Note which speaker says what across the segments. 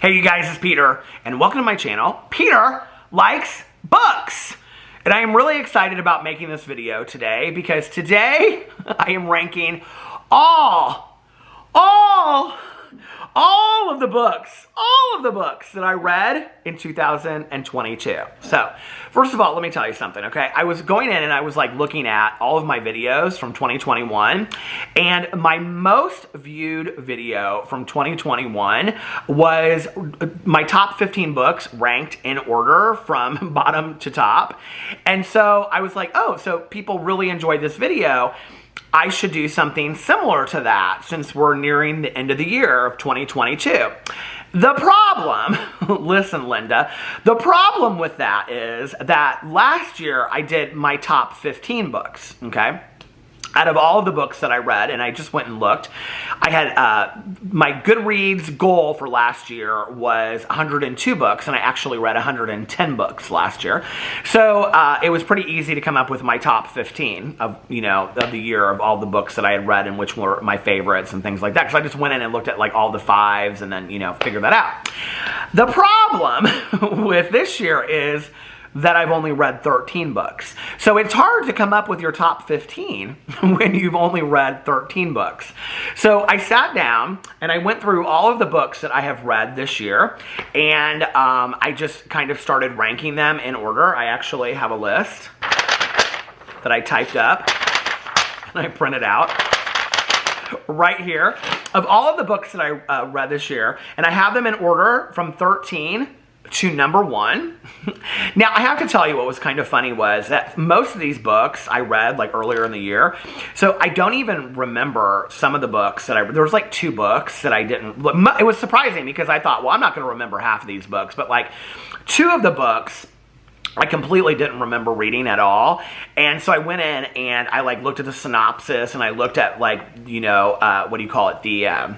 Speaker 1: Hey you guys, it's Peter, and welcome to my channel. Peter likes books. And I am really excited about making this video today because today I am ranking all of the books that I read in 2022. So, first of all, let me tell you something, okay? I was going in and I was like looking at all of my videos from 2021, and my most viewed video from 2021 was my top 15 books ranked in order from bottom to top. And so I was like, oh, so people really enjoyed this video. I should do something similar to that since we're nearing the end of the year of 2022. The problem, listen Linda, the problem with that is that last year I did my top 15 books, okay? Out of all of the books that I read, and I just went and looked, I had my Goodreads goal for last year was 102 books, and I actually read 110 books last year. So it was pretty easy to come up with my top 15 of the year of all the books that I had read and which were my favorites and things like that. Because I just went in and looked at like all the fives and then figured that out. The problem with this year is that I've only read 13 books. So it's hard to come up with your top 15 when you've only read 13 books. So I sat down and I went through all of the books that I have read this year, and I just kind of started ranking them in order. I actually have a list that I typed up and I printed out right here of all of the books that I read this year, and I have them in order from 13 to number 1. Now, I have to tell you what was kind of funny was that most of these books I read like earlier in the year, so I don't even remember some of the books that there was like 2 books that I didn't, it was surprising because I thought, well, I'm not going to remember half of these books, but like 2 of the books I completely didn't remember reading at all. And so I went in and I like looked at the synopsis and I looked at like, what do you call it? The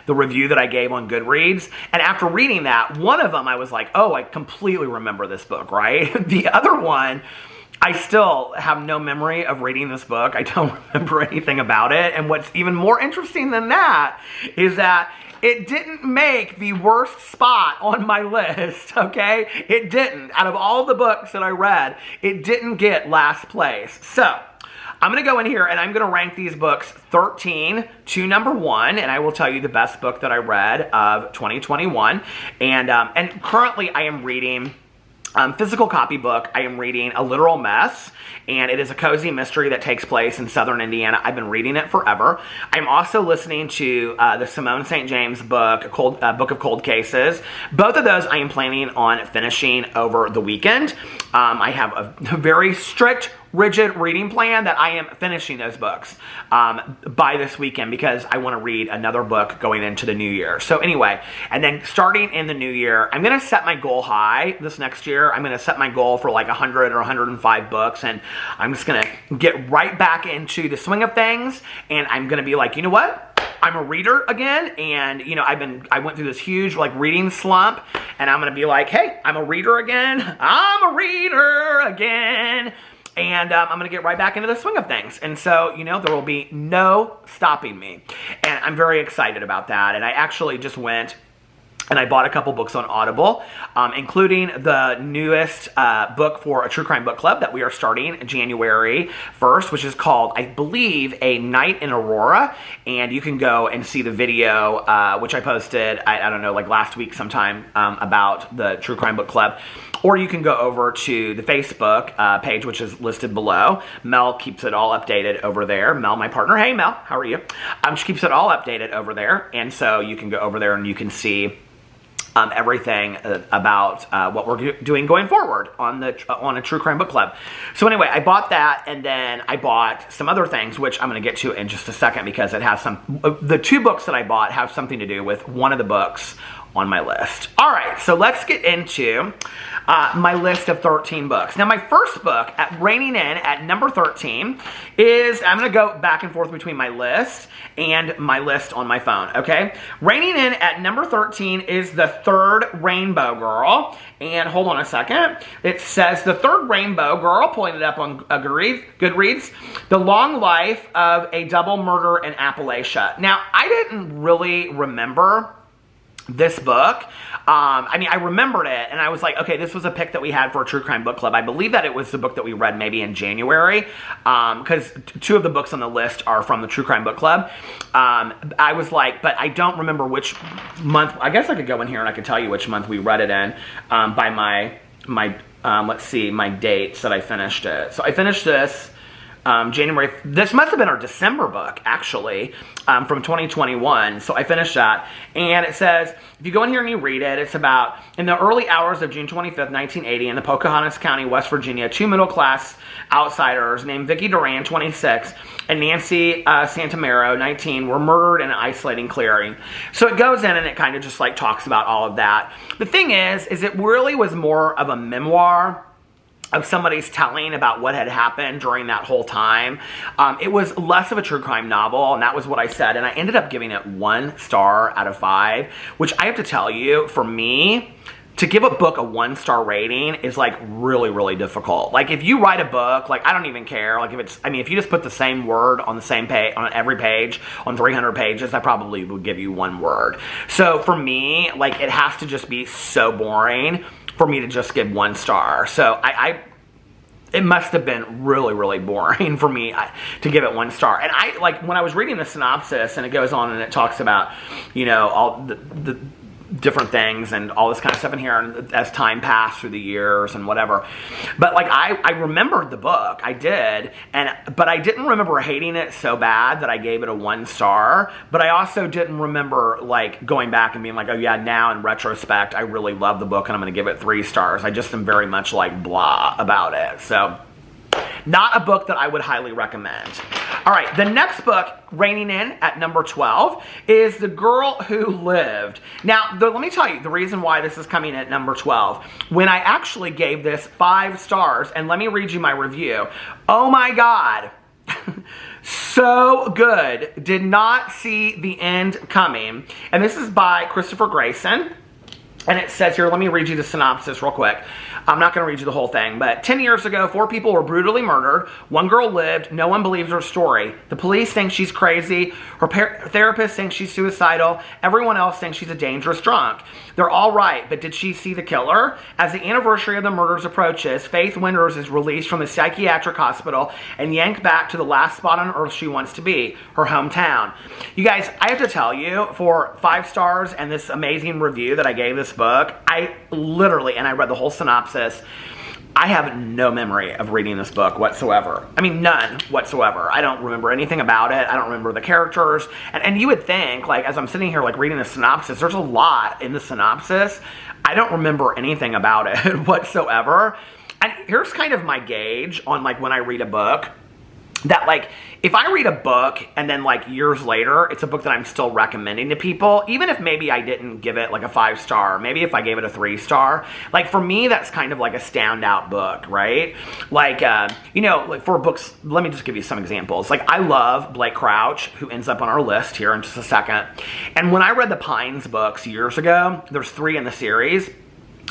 Speaker 1: review that I gave on Goodreads. And after reading that, one of them I was like, oh, I completely remember this book, right? The other one, I still have no memory of reading this book. I don't remember anything about it. And what's even more interesting than that is that it didn't make the worst spot on my list, okay? It didn't. Out of all the books that I read, it didn't get last place. So I'm going to go in here and I'm going to rank these books 13 to number 1, and I will tell you the best book that I read of 2021. And currently I am reading physical copy book. I am reading A Literal Mess, and it is a cozy mystery that takes place in southern Indiana. I've been reading it forever. I'm also listening to the Simone St. James book, Book of Cold Cases. Both of those I am planning on finishing over the weekend. I have a very strict, rigid reading plan that I am finishing those books by this weekend because I want to read another book going into the new year. So anyway, and then starting in the new year, I'm going to set my goal high this next year. I'm going to set my goal for like 100 or 105 books, and I'm just going to get right back into the swing of things, and I'm going to be like, you know what? I'm a reader again, and I went through this huge like reading slump, and I'm going to be like, hey, I'm a reader again. I'm a reader again. And I'm going to get right back into the swing of things. And so, there will be no stopping me. And I'm very excited about that. And I actually just went and I bought a couple books on Audible, including the newest book for a true crime book club that we are starting January 1st, which is called, I believe, A Night in Aurora. And you can go and see the video, which I posted, I don't know, like last week sometime, about the true crime book club. Or you can go over to the Facebook page, which is listed below. Mel keeps it all updated over there. Mel, my partner. Hey, Mel, how are you? She keeps it all updated over there. And so you can go over there and you can see everything about what we're doing going forward on a true crime book club. So anyway, I bought that, and then I bought some other things, which I'm going to get to in just a second because it has the 2 books that I bought have something to do with one of the books on my list. All right, so let's get into my list of 13 books. Now, my first book, reigning in at number 13, is, I'm going to go back and forth between my list and my list on my phone, okay? Reigning in at number 13 is The Third Rainbow Girl, and hold on a second. It says The Third Rainbow Girl, pulling it up on Goodreads, The Long Life of a Double Murder in Appalachia. Now, I didn't really remember this book. I mean, I remembered it, and I was like, okay, this was a pick that we had for a true crime book club. I believe that it was the book that we read maybe in January, because two of the books on the list are from the true crime book club. I was like, but I don't remember which month. I guess I could go in here and I could tell you which month we read it in by my let's see, my dates that I finished it. So I finished this January. This must have been our December book, actually, from 2021. So I finished that. And it says, if you go in here and you read it, it's about, in the early hours of June 25th, 1980, in the Pocahontas County, West Virginia, two middle-class outsiders named Vicki Duran, 26, and Nancy Santamero, 19, were murdered in an isolating clearing. So it goes in and it kind of just like talks about all of that. The thing is it really was more of a memoir of somebody's telling about what had happened during that whole time. It was less of a true crime novel, and that was what I said, and I ended up giving it 1 star out of 5, which I have to tell you, for me, to give a book a 1-star rating is like really, really difficult. Like if you write a book, like I don't even care. Like if it's, I mean, if you just put the same word on the same page, on every page, on 300 pages, I probably would give you 1 word. So for me, like it has to just be so boring for me to just give 1 star. So it must have been really, really boring for me to give it 1 star. And I, like, when I was reading the synopsis, and it goes on and it talks about, you know, all the different things and all this kind of stuff in here, and as time passed through the years and whatever. But like I remembered the book, I did, but I didn't remember hating it so bad that I gave it a 1 star. But I also didn't remember like going back and being like, oh yeah, now in retrospect, I really love the book and I'm going to give it 3 stars. I just am very much like blah about it. So not a book that I would highly recommend. All right, the next book, reigning in at number 12, is The Girl Who Lived. Now, let me tell you the reason why this is coming at number 12. When I actually gave this 5 stars, and let me read you my review. Oh my God. So good. Did not see the end coming. And this is by Christopher Grayson. And it says here, let me read you the synopsis real quick. I'm not going to read you the whole thing, but 10 years ago, 4 people were brutally murdered. 1 girl lived. No one believes her story. The police think she's crazy. Her therapist thinks she's suicidal. Everyone else thinks she's a dangerous drunk. They're all right, but did she see the killer? As the anniversary of the murders approaches, Faith Winters is released from the psychiatric hospital and yanked back to the last spot on earth she wants to be, her hometown. You guys, I have to tell you, for 5 stars and this amazing review that I gave this book, I literally, and I read the whole synopsis, I have no memory of reading this book whatsoever. I mean, none whatsoever. I don't remember anything about it. I don't remember the characters. And you would think, like, as I'm sitting here, like, reading the synopsis, there's a lot in the synopsis. I don't remember anything about it whatsoever. And here's kind of my gauge on, like, when I read a book. That, like, if I read a book and then, like, years later, it's a book that I'm still recommending to people, even if maybe I didn't give it, like, a 5 star, maybe if I gave it a 3 star, like, for me, that's kind of like a standout book, right? Like, you know, like, for books, let me just give you some examples. Like, I love Blake Crouch, who ends up on our list here in just a second. And when I read the Pines books years ago, there's 3 in the series.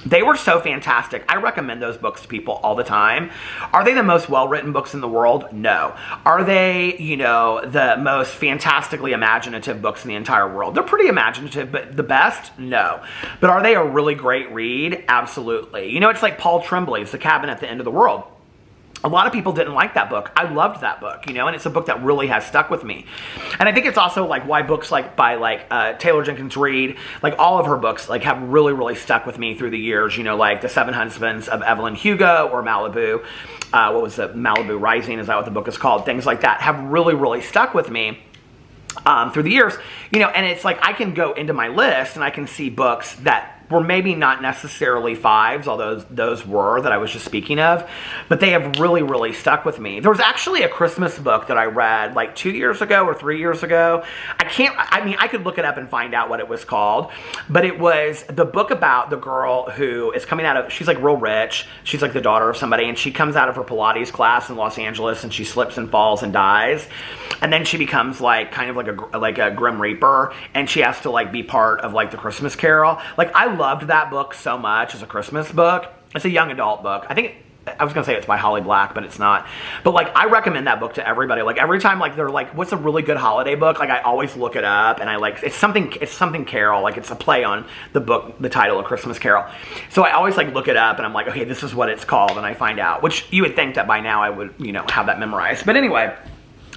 Speaker 1: They were so fantastic. I recommend those books to people all the time. Are they the most well-written books in the world? No. Are they, you know, the most fantastically imaginative books in the entire world? They're pretty imaginative, but the best? No. But are they a really great read? Absolutely. You know, it's like Paul Tremblay's The Cabin at the End of the World. A lot of people didn't like that book. I loved that book, you know, and it's a book that really has stuck with me. And I think it's also like why books like by like Taylor Jenkins Reid, like all of her books, like have really, really stuck with me through the years, you know, like The 7 Husbands of Evelyn Hugo or Malibu. What was it? Malibu Rising, is that what the book is called? Things like that have really, really stuck with me through the years, you know, and it's like I can go into my list and I can see books that were maybe not necessarily 5s, although those were that I was just speaking of, but they have really, really stuck with me. There was actually a Christmas book that I read like 2 years ago or 3 years ago. I mean, I could look it up and find out what it was called, but it was the book about the girl who is coming out of, she's like real rich, she's like the daughter of somebody, and she comes out of her Pilates class in Los Angeles and she slips and falls and dies, and then she becomes like kind of like a Grim Reaper, and she has to like be part of like the Christmas Carol. Like, I loved that book so much as a Christmas book. It's a young adult book. I think I was gonna say it's by Holly Black, but it's not. But like, I recommend that book to everybody. Like every time, like they're like, "What's a really good holiday book?" Like I always look it up, and I like it's something Carol. Like it's a play on the book, the title of Christmas Carol. So I always like look it up, and I'm like, okay, this is what it's called, and I find out. Which you would think that by now I would, you know, have that memorized. But anyway.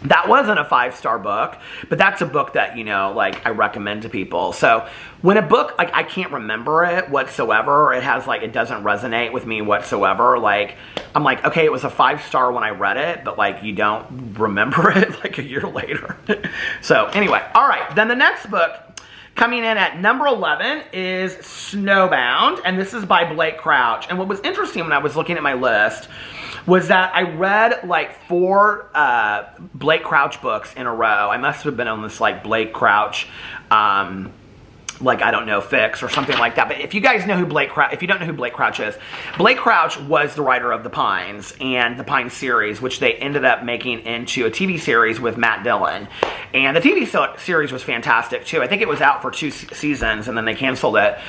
Speaker 1: That wasn't a 5-star book, but that's a book that, you know, like I recommend to people. So when a book, like I can't remember it whatsoever, or it has like, it doesn't resonate with me whatsoever. Like, I'm like, okay, it was a 5-star when I read it, but like you don't remember it like a year later. So anyway, all right. Then the next book coming in at number 11 is Snowbound, and this is by Blake Crouch. And what was interesting when I was looking at my list was that I read like 4 Blake Crouch books in a row. I must have been on this like Blake Crouch, like, I don't know, fix or something like that. But if you guys know who if you don't know who Blake Crouch is, Blake Crouch was the writer of The Pines and the Pines series, which they ended up making into a TV series with Matt Dillon. And the TV series was fantastic too. I think it was out for 2 seasons and then they canceled it.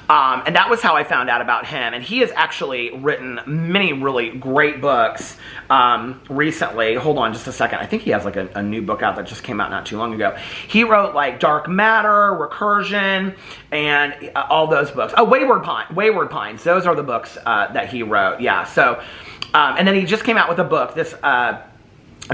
Speaker 1: And that was how I found out about him. And he has actually written many really great books recently. Hold on just a second. I think he has like a new book out that just came out not too long ago. He wrote like Dark Matter, Recursion, and all those books. Oh, Wayward Pines. Those are the books that he wrote. Yeah. So, and then he just came out with a book this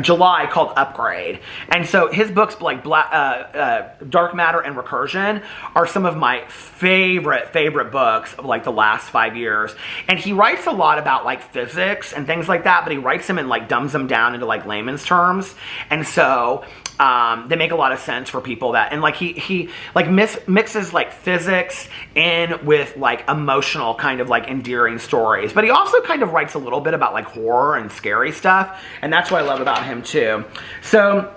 Speaker 1: July called Upgrade. And so his books like Dark Matter and Recursion are some of my favorite books of like the last 5 years. And he writes a lot about like physics and things like that, but he writes them and like dumbs them down into like layman's terms. And so they make a lot of sense for people that, and like he like mixes like physics in with like emotional kind of like endearing stories, but he also kind of writes a little bit about like horror and scary stuff, and that's what I love about him too. So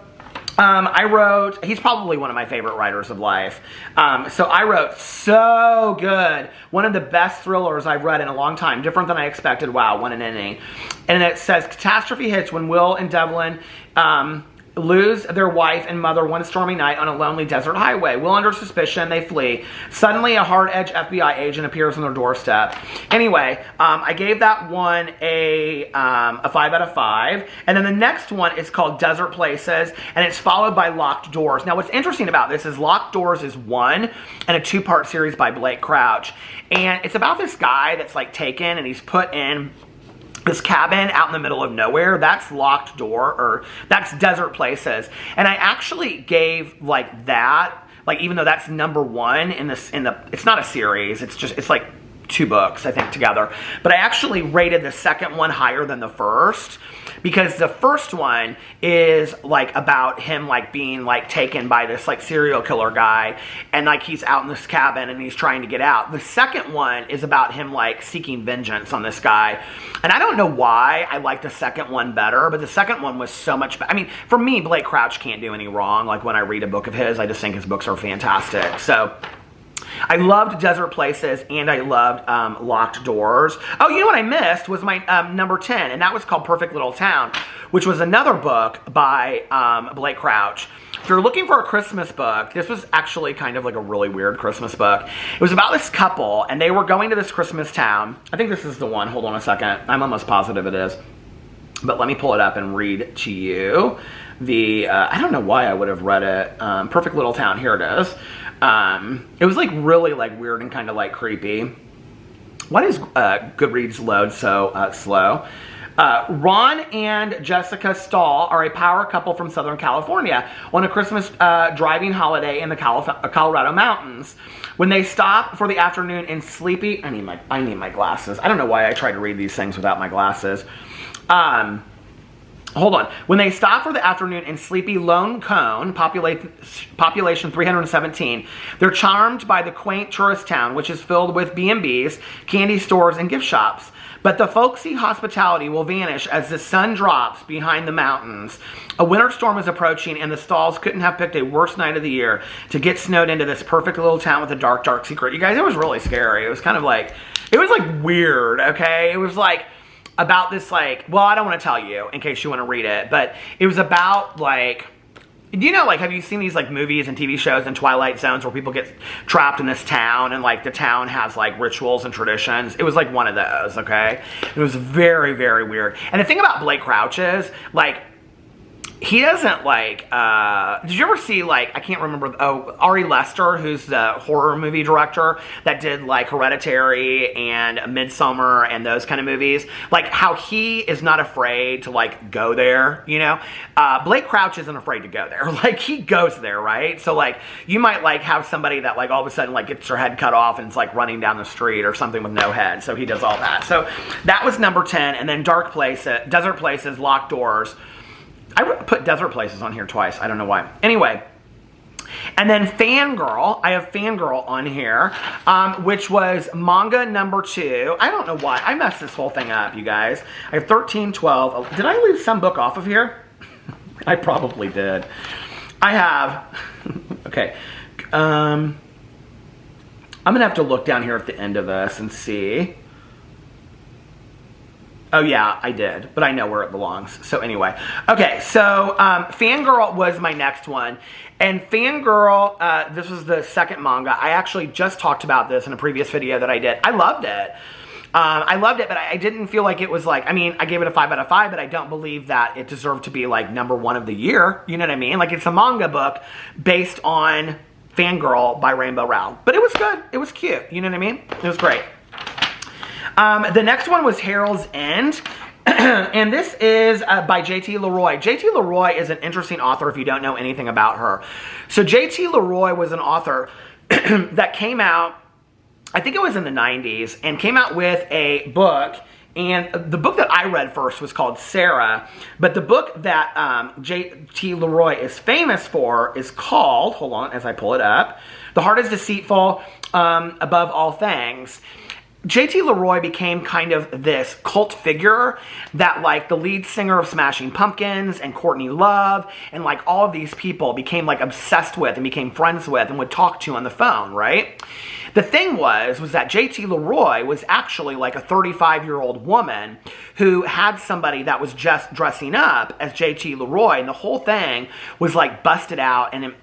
Speaker 1: he's probably one of my favorite writers of life. So I wrote So Good, one of the best thrillers I've read in a long time, different than I expected. Wow, won an inning. And it says, catastrophe hits when Will and Devlin lose their wife and mother one stormy night on a lonely desert highway. Will under suspicion, they flee. Suddenly, a hard-edged FBI agent appears on their doorstep. Anyway, I gave that one a 5 out of 5. And then the next one is called Desert Places, and it's followed by Locked Doors. Now, what's interesting about this is Locked Doors is one and a 2-part series by Blake Crouch. And it's about this guy that's like taken and he's put in this cabin out in the middle of nowhere. That's Locked Door, or that's Desert Places. And I actually gave like that, like even though that's number 1 in the, it's not a series, it's like 2 books, I think, together. But I actually rated the second one higher than the first, because the first one is like about him like being like taken by this like serial killer guy, and like he's out in this cabin and he's trying to get out. The second one is about him like seeking vengeance on this guy. And I don't know why I like the second one better, but the second one was so much better. I mean, for me, Blake Crouch can't do any wrong. Like when I read a book of his, I just think his books are fantastic. So I loved Desert Places, and I loved Locked Doors. Oh, you know what I missed was my number 10, and that was called Perfect Little Town, which was another book by Blake Crouch. If you're looking for a Christmas book, this was actually kind of like a really weird Christmas book. It was about this couple, and they were going to this Christmas town. I think this is the one. Hold on a second. I'm almost positive it is. But let me pull it up and read to you. I don't know why I would have read it. Perfect Little Town. Here it is. It was like really like weird and kind of like creepy. Why does Goodreads load so slow? Ron and Jessica Stahl are a power couple from Southern California on a Christmas driving holiday in the Colorado mountains. When they stop for the afternoon in sleepy, I need my glasses. I don't know why I try to read these things without my glasses. Hold on. When they stop for the afternoon in sleepy Lone Cone, population 317, they're charmed by the quaint tourist town, which is filled with B&Bs, candy stores, and gift shops. But the folksy hospitality will vanish as the sun drops behind the mountains. A winter storm is approaching, and the Stalls couldn't have picked a worse night of the year to get snowed into this perfect little town with a dark, dark secret. You guys, it was really scary. It was kind of like, it was like weird, okay? It was like about this like, well, I don't want to tell you in case you want to read it, but it was about like do you know, like, have you seen these, like, movies and TV shows and Twilight Zones where people get trapped in this town and, like, the town has, like, rituals and traditions? It was, like, one of those, okay? It was very, very weird. And the thing about Blake Crouch is, like, he doesn't, like, did you ever see, like, I can't remember, Ari Lester, who's the horror movie director that did, like, Hereditary and Midsommar and those kind of movies? Like, how he is not afraid to, like, go there, you know? Blake Crouch isn't afraid to go there. Like, he goes there, right? So, like, you might, like, have somebody that, like, all of a sudden, like, gets their head cut off and it's, like, running down the street or something with no head. So he does all that. So that was number 10. And then Desert Places, Locked Doors. I put Desert Places on here twice. I don't know why. Anyway. And then Fangirl. I have Fangirl on here, which was manga number 2. I don't know why. I messed this whole thing up, you guys. I have 13, 12. Did I leave some book off of here? I probably did. I have... Okay. I'm going to have to look down here at the end of this and see... Oh, yeah, I did, but I know where it belongs. So anyway. Okay, so Fangirl was my next one. And Fangirl, this was the second manga. I actually just talked about this in a previous video that I did. I loved it. But I didn't feel like it was like, I mean, I gave it a 5 out of 5, but I don't believe that it deserved to be like number 1 of the year. You know what I mean? Like, it's a manga book based on Fangirl by Rainbow Rowell. But it was good. It was cute. You know what I mean? It was great. The next one was Herald's End, and this is by J.T. Leroy. J.T. Leroy is an interesting author if you don't know anything about her. So J.T. Leroy was an author that came out, I think it was in the 90s, and came out with a book, and the book that I read first was called Sarah, but the book that J.T. Leroy is famous for is called, hold on as I pull it up, The Heart is Deceitful Above All Things. J.T. Leroy became kind of this cult figure that, like, the lead singer of Smashing Pumpkins and Courtney Love and, like, all of these people became, like, obsessed with and became friends with and would talk to on the phone, right? The thing was that J.T. Leroy was actually, like, a 35-year-old woman who had somebody that was just dressing up as J.T. Leroy, and the whole thing was, like, busted out, and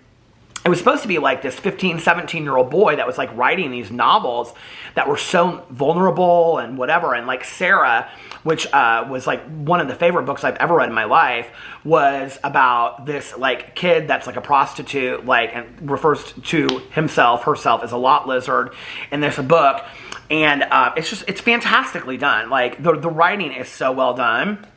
Speaker 1: it was supposed to be like this 15, 17-year-old boy that was like writing these novels that were so vulnerable and whatever. And like Sarah, which was like one of the favorite books I've ever read in my life, was about this like kid that's like a prostitute, like, and refers to herself as a lot lizard in this book. And it's fantastically done. Like the writing is so well done.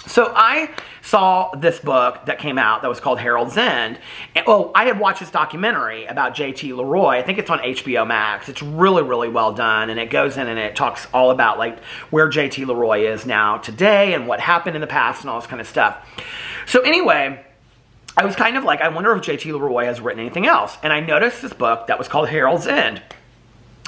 Speaker 1: So I saw this book that came out that was called Herald's End. And, I had watched this documentary about J.T. Leroy. I think it's on HBO Max. It's really, really well done. And it goes in and it talks all about like where J.T. Leroy is now today and what happened in the past and all this kind of stuff. So anyway, I was kind of like, I wonder if J.T. Leroy has written anything else. And I noticed this book that was called Herald's End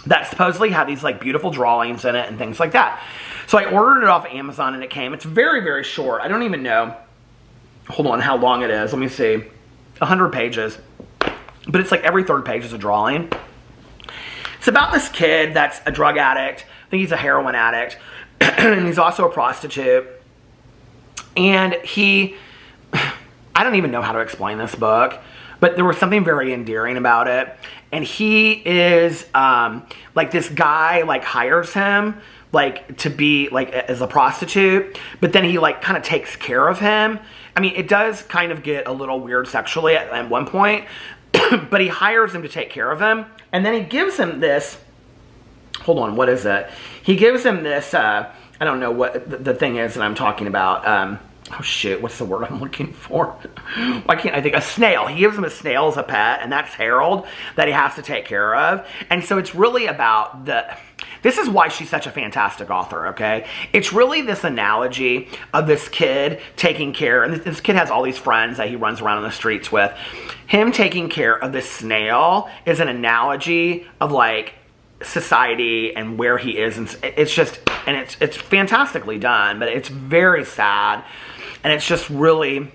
Speaker 1: that supposedly had these like beautiful drawings in it and things like that. So I ordered it off Amazon and it came. It's very, very short. I don't even know, hold on, how long it is. Let me see. 100 pages. But it's like every third page is a drawing. It's about this kid that's a drug addict. I think he's a heroin addict. And he's also a prostitute. And I don't even know how to explain this book, but there was something very endearing about it. And he is, like this guy, like hires him, like to be like as a prostitute, but then he like kind of takes care of him. I mean, it does kind of get a little weird sexually at one point, but he hires him to take care of him. And then he gives him this, hold on, what is it? He gives him this, I don't know what the thing is that I'm talking about. Oh shit, what's the word I'm looking for? Why can't I think? A snail. He gives him a snail as a pet, and that's Harold, that he has to take care of. And so it's really about this is why she's such a fantastic author, okay? It's really this analogy of this kid taking care, and this kid has all these friends that he runs around on the streets with. Him taking care of this snail is an analogy of like society and where he is, and it's just, and it's fantastically done, but it's very sad. And it's just really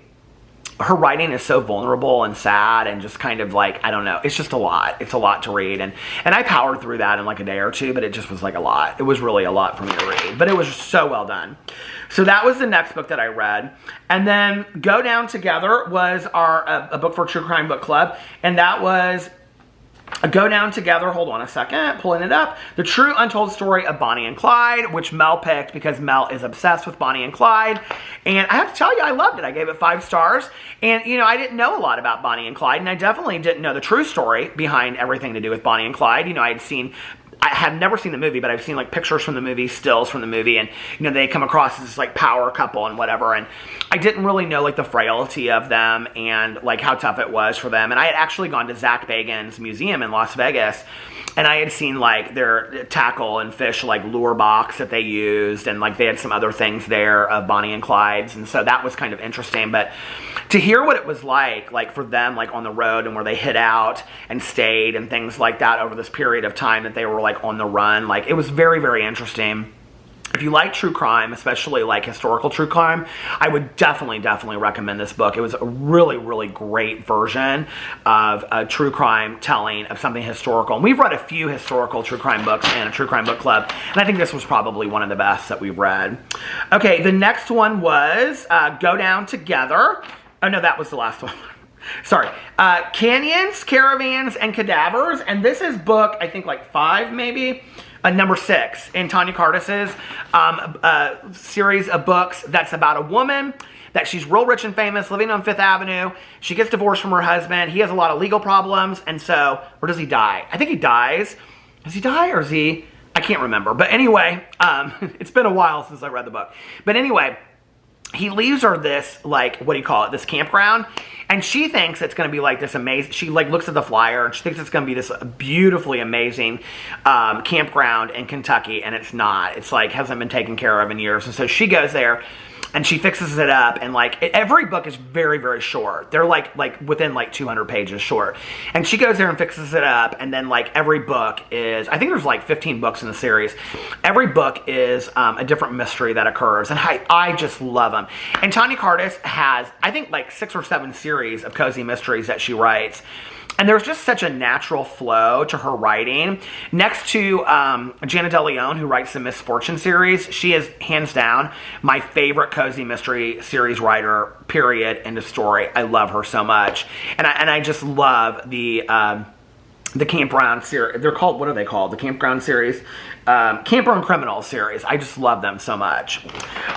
Speaker 1: her writing is so vulnerable and sad and just kind of like, I don't know, it's just a lot. It's a lot to read. And I powered through that in like a day or two, but it just was like a lot. It was really a lot for me to read, but it was so well done. So that was the next book that I read. And then Go Down Together was a book for True Crime Book Club. And that was Go Down Together, hold on a second, pulling it up. The True Untold Story of Bonnie and Clyde, which Mel picked because Mel is obsessed with Bonnie and Clyde. And I have to tell you, I loved it. I gave it 5 stars. And, you know, I didn't know a lot about Bonnie and Clyde, and I definitely didn't know the true story behind everything to do with Bonnie and Clyde. You know, I had never seen the movie, but I've seen like pictures from the movie, stills from the movie, and you know, they come across as this like power couple and whatever, and I didn't really know like the frailty of them and like how tough it was for them. And I had actually gone to Zach Bagans' museum in Las Vegas, and I had seen like their tackle and fish like lure box that they used, and like they had some other things there of Bonnie and Clyde's, and so that was kind of interesting. But to hear what it was like for them, like on the road and where they hid out and stayed and things like that over this period of time that they were like on the run, like it was very, very interesting. If you like true crime, especially like historical true crime, I would definitely recommend this book. It was a really, really great version of a true crime telling of something historical. And we've read a few historical true crime books in a true crime book club, and I think this was probably one of the best that we've read. Okay, the next one was Go Down Together. Oh no, that was the last one. Sorry. Canyons, Caravans, and Cadavers. And this is book, I think like 5 maybe. Number 6 in Tanya Cardis's series of books that's about a woman that she's real rich and famous, living on 5th Avenue. She gets divorced from her husband. He has a lot of legal problems, and so, or does he die? I think he dies. Does he die, or is he? I can't remember. But anyway, it's been a while since I read the book. But anyway, he leaves her this, like, what do you call it, this campground, and she thinks it's going to be like this amazing, she like looks at the flyer, and she thinks it's going to be this beautifully amazing campground in Kentucky, and it's not. It's like, hasn't been taken care of in years, and so she goes there, and she fixes it up, and like, every book is very, very short. They're like within like 200 pages short, and she goes there and fixes it up, and then like every book is, I think there's like 15 books in the series. Every book is a different mystery that occurs, and I just love them. And Tanya Cardis has, I think, like 6 or 7 series of cozy mysteries that she writes. And there's just such a natural flow to her writing. Next to Jana De Leon, who writes the Misfortune series, she is hands down my favorite cozy mystery series writer, period, end of story. I love her so much. And I just love the Campground series. They're called, what are they called? The Campground series? Campground Criminals series. I just love them so much.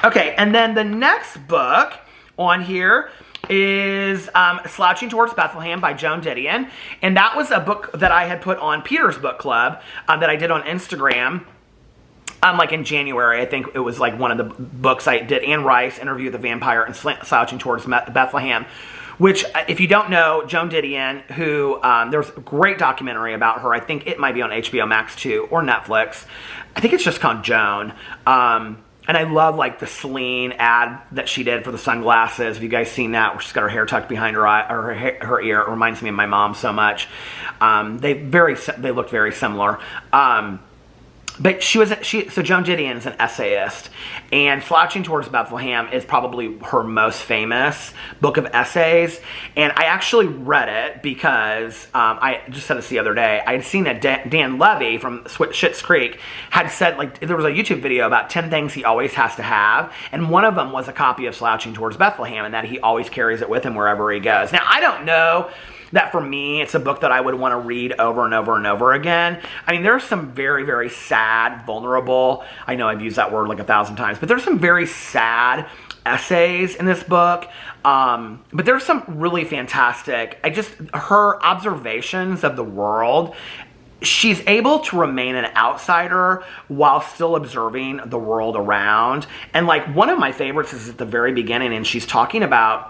Speaker 1: Okay, and then the next book on here is Slouching Towards Bethlehem by Joan Didion. And that was a book that I had put on Peter's Book Club that I did on Instagram. Like in January, I think it was like one of the books I did. Anne Rice, Interview with the Vampire, and Slouching Towards Bethlehem. Which, if you don't know, Joan Didion, who, there's a great documentary about her. I think it might be on HBO Max too, or Netflix. I think it's just called Joan. And I love like the Celine ad that she did for the sunglasses. Have you guys seen that? Where she's got her hair tucked behind her eye, or her ear. It reminds me of my mom so much. They looked very similar. But so Joan Didion is an essayist, and Slouching Towards Bethlehem is probably her most famous book of essays. And I actually read it because I just said this the other day. I had seen that Dan Levy from Schitt's Creek had said, like, there was a YouTube video about 10 things he always has to have, and one of them was a copy of Slouching Towards Bethlehem, and that he always carries it with him wherever he goes. Now, I don't know that for me, it's a book that I would want to read over and over and over again. I mean, there's some very, very sad, vulnerable, I know I've used that word like 1,000 times, but there's some very sad essays in this book. But there's some really fantastic, her observations of the world, she's able to remain an outsider while still observing the world around. And like, one of my favorites is at the very beginning, and she's talking about,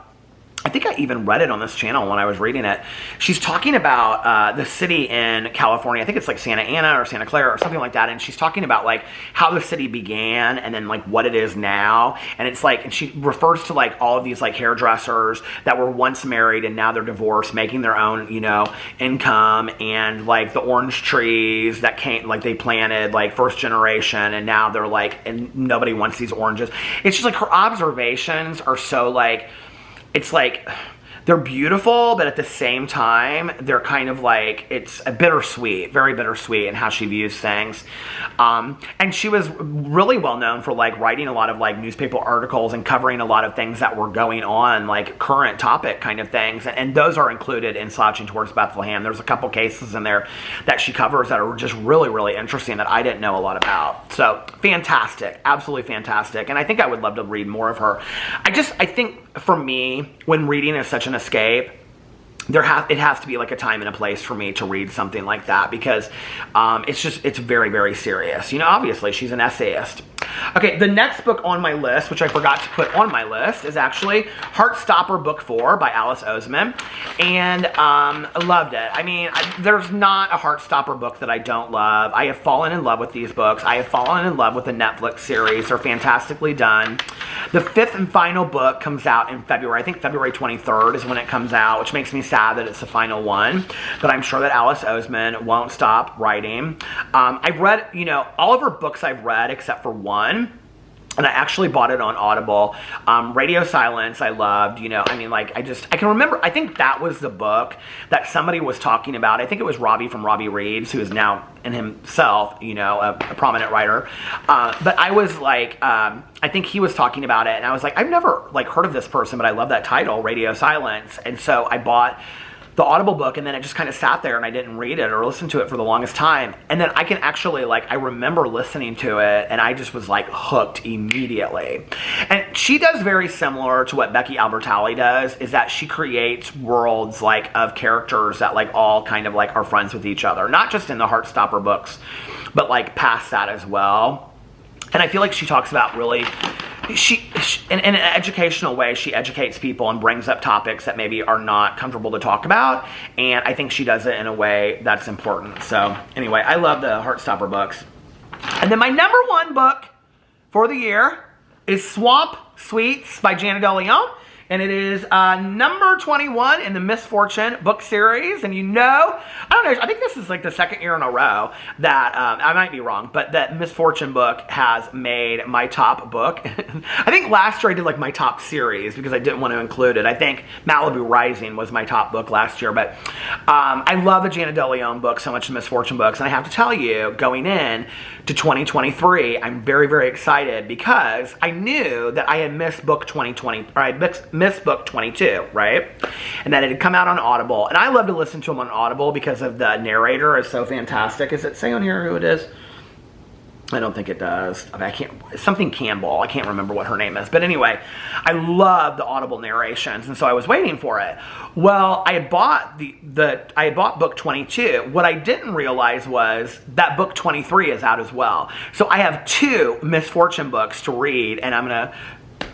Speaker 1: I think I even read it on this channel when I was reading it. She's talking about the city in California. I think it's like Santa Ana or Santa Clara or something like that. And she's talking about like how the city began and then like what it is now. And it's like, and she refers to like all of these like hairdressers that were once married and now they're divorced, making their own, you know, income, and like the orange trees that came, like they planted like first generation, and now they're like, and nobody wants these oranges. It's just like her observations are so like, it's like, they're beautiful, but at the same time, they're kind of like, it's a bittersweet, very bittersweet in how she views things. And she was really well known for like writing a lot of like newspaper articles and covering a lot of things that were going on, like current topic kind of things. And those are included in Slouching Towards Bethlehem. There's a couple cases in there that she covers that are just really, really interesting that I didn't know a lot about. So fantastic, absolutely fantastic. And I think I would love to read more of her. I think for me, when reading is such an escape, it has to be like a time and a place for me to read something like that, because it's very, very serious. You know, obviously she's an essayist. Okay, the next book on my list, which I forgot to put on my list, is actually Heartstopper Book 4 by Alice Oseman. And I loved it. I mean, there's not a Heartstopper book that I don't love. I have fallen in love with these books. I have fallen in love with the Netflix series. They're fantastically done. The 5th and final book comes out in February. I think February 23rd is when it comes out, which makes me sad that it's the final one. But I'm sure that Alice Oseman won't stop writing. I've read, you know, all of her books I've read except for one. And I actually bought it on Audible. Radio Silence, I loved, you know, I mean, like, I can remember, I think that was the book that somebody was talking about. I think it was Robbie from Robbie Reads, who is now in himself, you know, a prominent writer. But I was like, I think he was talking about it, and I was like, I've never, like, heard of this person, but I love that title, Radio Silence. And so I bought the Audible book, and then it just kind of sat there and I didn't read it or listen to it for the longest time. And then I can actually, like, I remember listening to it and I just was like hooked immediately. And she does very similar to what Becky Albertalli does, is that she creates worlds like of characters that like all kind of like are friends with each other. Not just in the Heartstopper books, but like past that as well. And I feel like she talks about really, in an educational way, she educates people and brings up topics that maybe are not comfortable to talk about. And I think she does it in a way that's important. So anyway, I love the Heartstopper books. And then my number one book for the year is Swamp Sweets by Janet De Leon. And it is number 21 in the Misfortune book series. And you know, I don't know, I think this is like the second year in a row that, I might be wrong, but that Misfortune book has made my top book. I think last year I did like my top series because I didn't want to include it. I think Malibu Rising was my top book last year. But I love the Janet De Leon books so much, the Misfortune books. And I have to tell you, going in to 2023, I'm very, very excited because I knew that I had missed book 2020, or I missed book 22, right? And that it had come out on Audible. And I love to listen to them on Audible because of the narrator is so fantastic. Does it say on here who it is? I don't think it does. I mean, I can't, something Campbell. I can't remember what her name is. But anyway, I love the Audible narrations, and so I was waiting for it. Well, I had bought I had bought book 22. What I didn't realize was that book 23 is out as well. So I have 2 Misfortune books to read, and I'm going to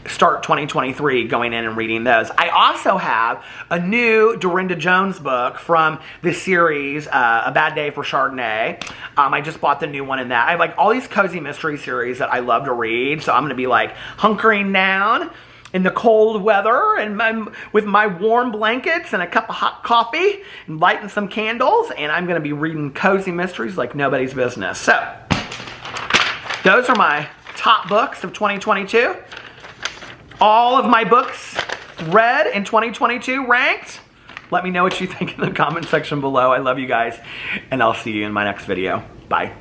Speaker 1: start 2023 going in and reading those. I also have a new Dorinda Jones book from the series, A Bad Day for Chardonnay. I just bought the new one in that. I have like all these cozy mystery series that I love to read, so I'm going to be like hunkering down in the cold weather and with my warm blankets and a cup of hot coffee and lighting some candles, and I'm going to be reading cozy mysteries like nobody's business. So those are my top books of 2022. All of my books read in 2022 ranked. Let me know what you think in the comment section below. I love you guys, and I'll see you in my next video. Bye.